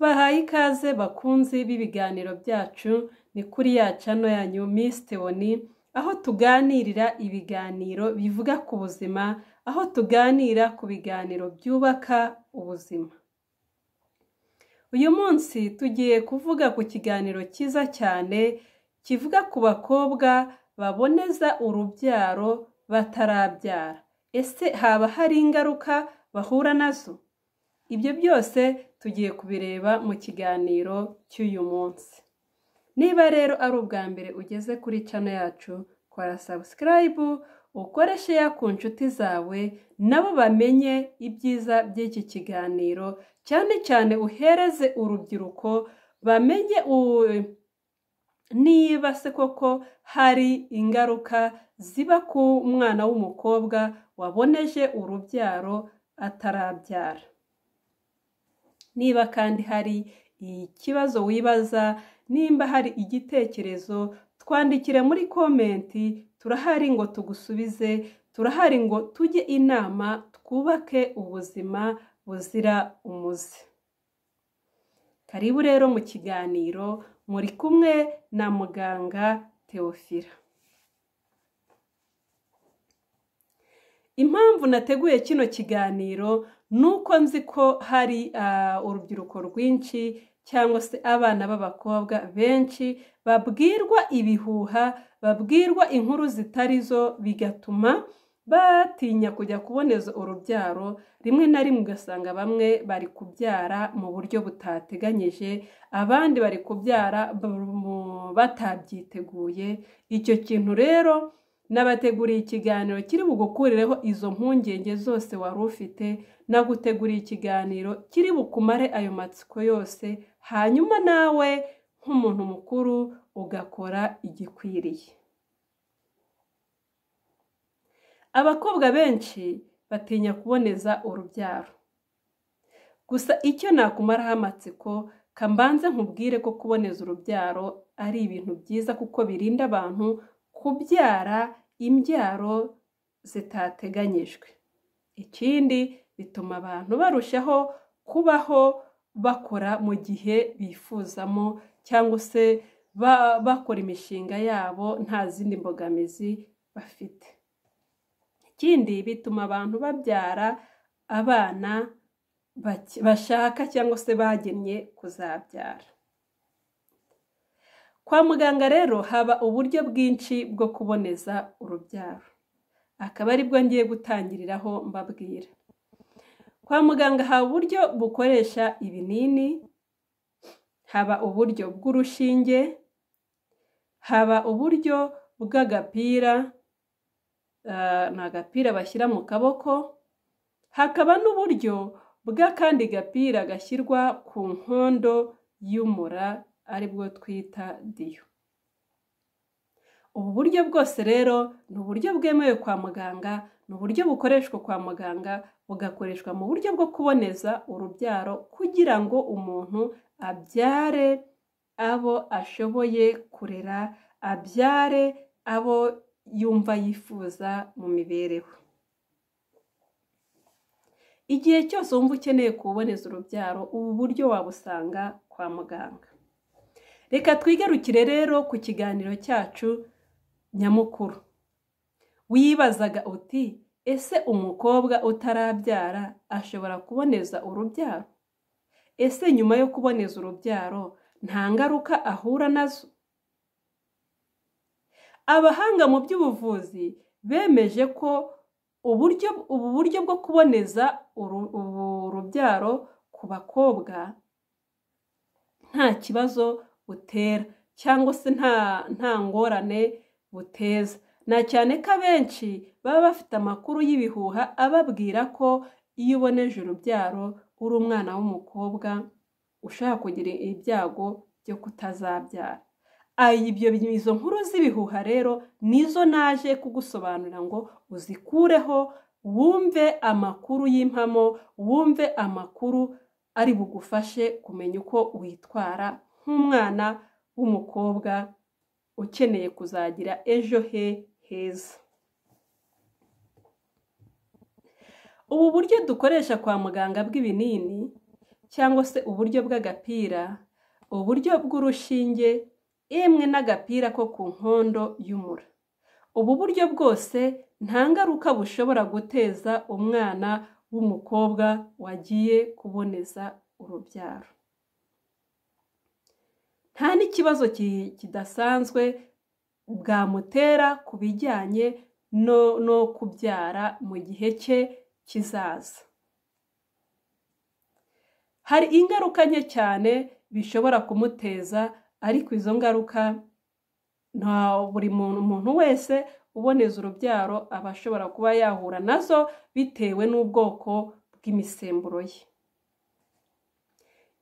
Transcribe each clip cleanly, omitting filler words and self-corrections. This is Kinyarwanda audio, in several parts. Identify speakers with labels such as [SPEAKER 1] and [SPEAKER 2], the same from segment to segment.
[SPEAKER 1] Tubahaye ikaze bakunzi b'ibiganiro byacu, ni kuri ya channel yanyu Miss Theoni, aho tuganirira ibiganiro bivuga ku buzima, aho tuganira ku biganiro byubaka ubuzima. Uyu munsi tugiye kuvuga ku kiganiro cyiza cyane kivuga ku bakobwa baboneza urubyaro batarabyara. Ese haba hari ingaruka bahura nazo? Ibyo byose tugiye kubireba mu kiganiro cy'uyu munsi. Niba rero ari ubwa mbere ugeze kuri channel yacu, kora subscribe, ukore share ku nshuti zawe, nabo bamenye ibyiza by'iki kiganiro, cyane cyane uhereze urubyiruko bamenye niba se koko hari ingaruka ziba ku mwana w'umukobwa waboneje urubyaro atarabyara. Niba kandi hari ikibazo wibaza, nimba hari igitekerezo, twandikire muri komenti, turahari ngo tugusubize, turahari ngo tujye inama, twubake ubuzima buzira umuze. Karibu rero mu kiganiro, muri kumwe na muganga Theophila. Impamvu nateguye kino kiganiro nuko nzi ko hari urubyiruko rwinshi cyangwa se abana b'abakobwa benshi babwirwa ibihuha, babwirwa inkuru zitari zo, bigatuma batinya kujya kuboneza urubyaro. Rimwe na rimwe ugasanga bamwe bari kubyara mu buryo butateganyije, abandi bari kubyara batabyiteguye. Icyo kintu rero nabateguriye ikiganiro kiri bugukurireho izo mpungenge zose wari ufite, naguteguriye ikiganiro kiri bukumare ayo matsiko yose, hanyuma nawe nk'umuntu mukuru ugakora igikwiriye. Abakobwa benshi batinya kuboneza urubyaro. Gusa icyo nakumaraho amatsiko, kambanze nkubwire ko kuboneza urubyaro ari ibintu byiza kuko birinda abantu kubyara imbyaro zitateganyijwe. Ikindi bituma abantu barushaho kubaho bakora mu gihe bifuzamo, cyangwa se bakora imishinga yabo nta zindi mbogamizi bafite. Ikindi bituma abantu babyara abana bashaka cyangwa se bagennye kuzabyara. Kwa muganga rero haba uburyo bwinshi bwo kuboneza urubyaro, akaba aribwo ngiye gutangiriraho mbabwira. Kwa muganga haba uburyo bukoresha ibinini, haba uburyo bw'urushinge, haba uburyo bw'agapira, ni agapira bashyira mu kaboko, hakaba n'uburyo bw'akandi gapira gashyirwa ku nkondo y'umura aribwo twita diyo. Ubu buryo bwose rero ni uburyo bwemewe kwa muganga, ni uburyo bukoreshwa kwa muganga, bugakoreshwa mu buryo bwo kuboneza urubyaro kugira ngo umuntu abyare abo ashoboye kurera, abyare abo yumva yifuza mu mibereho. Igihe cyose wumva ukeneye kuboneza urubyaro, ubu buryo wabusanga kwa muganga. Reka twigarukire rero ku kiganiro cyacu nyamukuru. Wibazaga uti, ese umukobwa utarabyara ashobora kuboneza urubyaro? Ese nyuma yo kuboneza urubyaro nta ngaruka ahura nazo? Abahanga mu by'ubuvuzi bemeje ko ubu buryo bwo kuboneza urubyaro ku bakobwa nta kibazo butera, cyangwa se nta ngorane buteza. Na cyane ko abenshi baba bafite amakuru y'ibihuha ababwira ko iyo uboneje urubyaro uri umwana w'umukobwa ushaka kugira ibyago byo kutazabyara. Izo nkuru z'ibihuha rero nizo naje kugusobanurira ngo uzikureho, wumve amakuru y'impamo, wumve amakuru ari bugufashe kumenya uko witwara nk'umwana w'umukobwa ukeneye kuzagira ejo heza. Ubu buryo dukoresha kwa muganga bw'ibinini cyangwa se uburyo bw'agapira, uburyo bw'urushinge, emwe n'agapira ko ku nkondo y'umura. Ubu buryo bwose nta ngaruka bushobora guteza umwana w'umukobwa wagiye kuboneza urubyaro. Nta n'ikibazo kidasanzwe bwamutera ku bijyanye no kubyara mu gihe cye kizaza. Hari ingaruka nke cyane bishobora kumuteza, ariko izo ngaruka nta buri muntu wese uboneza urubyaro aba ashobora kuba yahura nazo bitewe n'ubwoko bw'imisemburo ye.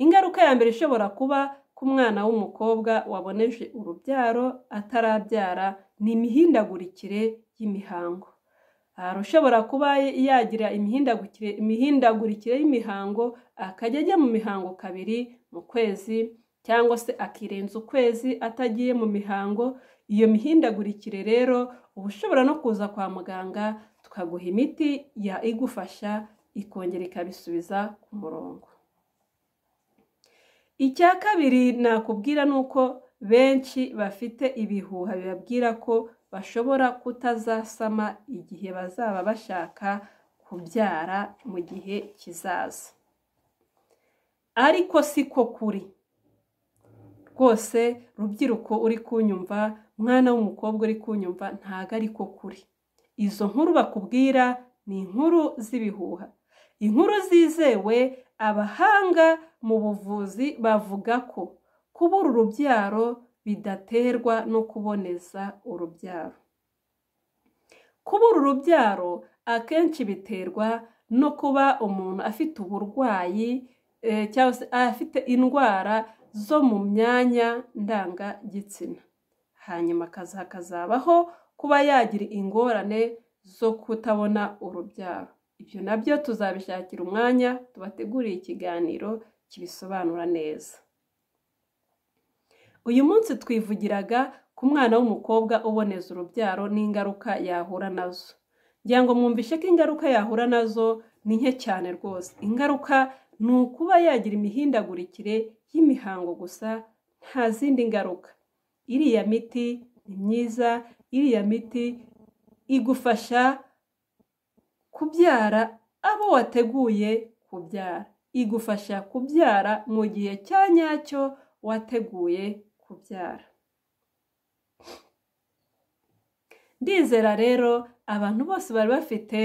[SPEAKER 1] Ingaruka ya mbere ishobora kuba ku mwana w'umukobwa waboneje urubyaro atarabyara ni imihindagurikire y'imihango. Hari ushobora kuba yagira imihindagurikire y'imihango, akajya ajya mu mihango kabiri mu kwezi, cyangwa se akirenza ukwezi atagiye mu mihango. Iyo mihindagurikire rero uba ushobora no kuza kwa muganga tukaguha imiti igufasha ikongera ikabisubiza ku murongo. Icya kabiri nakubwira ni uko benshi bafite ibihuha bibabwira ko bashobora kutazasama igihe bazaba bashaka kubyara mu gihe kizaza. Ariko siko kuri rwose. Rubyiruko uri kunyumva, mwana w'umukobwa uri kunyumva, ntago ariko kuri. Izo nkuru bakubwira ni inkuru z'ibihuha. Inkuru zizewe, abahanga mu buvuzi bavuga ko kubura urubyaro bidaterwa no kuboneza urubyaro. Kubura urubyaro akenshi biterwa no kuba umuntu afite uburwayi cyangwa se afite indwara zo mu myanya ndangagitsina, hanyuma hakazabaho kuba yagira ingorane zo kutabona urubyaro. Ibyo nabyo tuzabishakira umwanya tubateguriye ikiganiro kibisobanura neza. Uyu munsi twivugiraga ku mwana w'umukobwa uboneza urubyaro n'ingaruka yahura nazo. Ngira ngo mwumvishe ko ingaruka yahura nazo ni nke cyane rwose. Ingaruka ni ukuba yagira imihindagurikire y'imihango gusa, nta zindi ngaruka. Iriya miti ni myiza, iriya miti igufasha kubyara abo wateguye kubyara, igufasha kubyara mu gihe cya nyacyo wateguye kubyara. Ndizera rero abantu bose bari bafite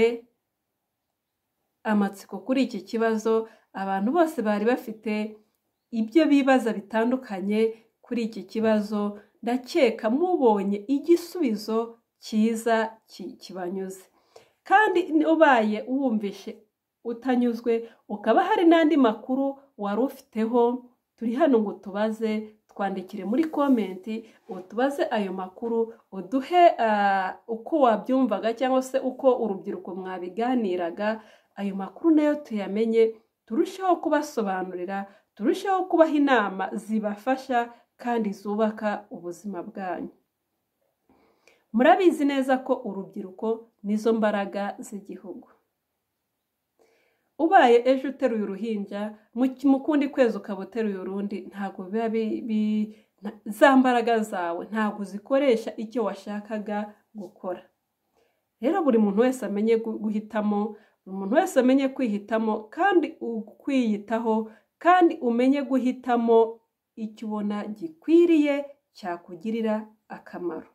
[SPEAKER 1] amatsiko kuri iki kibazo, abantu bose bari bafite ibyo bibaza bitandukanye kuri iki kibazo. Ndakeka mubonye igisubizo cyiza kibanyuze. Kandi ubaye wumvishe utanyuzwe, ukaba hari n'andi makuru wari ufiteho, turi hano ngo tubaze, twandikire muri komenti utubaze ayo makuru, uduhe uko wabyumvaga cyangwa se uko urubyiruko mwabiganiraga. Ayo makuru nayo tuyamenye, turusheho kubasobanurira, turusheho kubaha inama zibafasha kandi zubaka ubuzima bwanyu. Murabizi neza ko urubyiruko nizo mbaraga z'igihugu. Ubaye ejo uteruye uruhinja, mu kundi kwezi ukaba uteruye urundi, ntabwo biba za mbaraga zawe ntabwo zikoresha icyo washakaga gukora. Rero buri muntu wese amenye guhitamo, buri muntu wese amenye kwihitamo kandi kwiyitaho, kandi umenye guhitamo icyo ubona gikwiriye cyakugirira akamaro.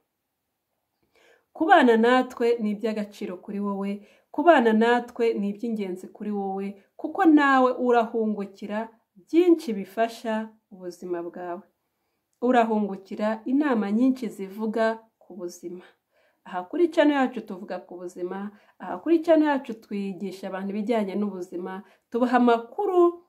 [SPEAKER 1] Kubana natwe ni iby'agaciro kuri wowe, kubana natwe ni iby'ingenzi kuri wowe, kuko nawe urahungukira byinshi bifasha ubuzima bwawe. Urahungukira inama nyinshi zivuga ku buzima. Aha kuri channel yacu tuvuga ku buzima, aha kuri channel yacu twigisha abantu ibijyanye n'ubuzima, tubaha amakuru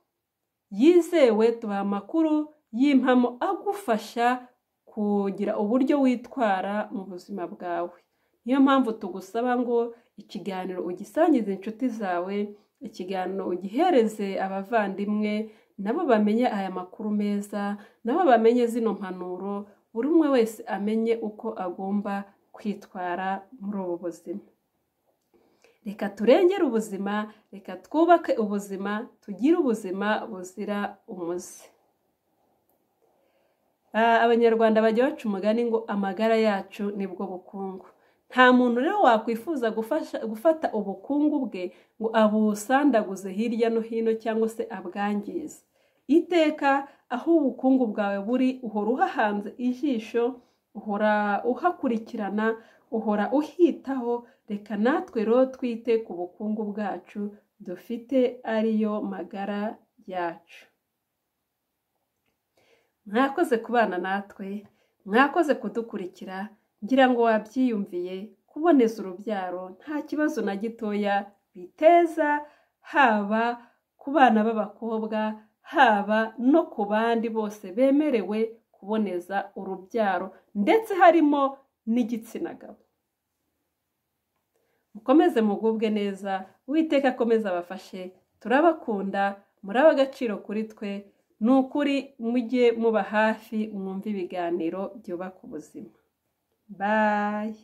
[SPEAKER 1] yizewe, tubaha amakuru y'impamo agufasha kugira uburyo witwara mu buzima bwawe. Niyo mpamvu tugusaba ngo ikiganiro ugisangize inshuti zawe, ikiganiro ugihereze abavandimwe, nabo bamenye aya makuru meza, nabo bamenye zino mpanuro, buri umwe wese amenye uko agomba kwitwara muri ubu buzima. reka turengere ubuzima, reka twubake ubuzima, tugire ubuzima buzira umuze. Abanyarwanda bajya baca umugani ngo amagara yacu nibwo bukungu. Nta muntu rero wakwifuza gufata ubukungu bwe ngo abusandaguze hirya no hino cyangwa se abwangize. Iteka aho ubukungu bwawe buri uhora uhahanze ijisho, uhora uhakurikirana, uhora uhitaho. Reka natwe rero twite ku bukungu bwacu dufite ariyo magara yacu. Mwakoze kubana natwe, mwakoze kudukurikira, ngira ngo wabyiyumviye. Kuboneza urubyaro nta kibazo na gitoya biteza, haba ku bana b'abakobwa, haba no ku bandi bose bemerewe kuboneza urubyaro, ndetse harimo n'igitsina gabo. Mukomeze mugubwe neza, Uwiteka akomeze abafashe, turabakunda, muri ab'agaciro kuri twe. Ni ukuri mujye muba hafi, mwumve ibiganiro byubaka ubuzima. Bye.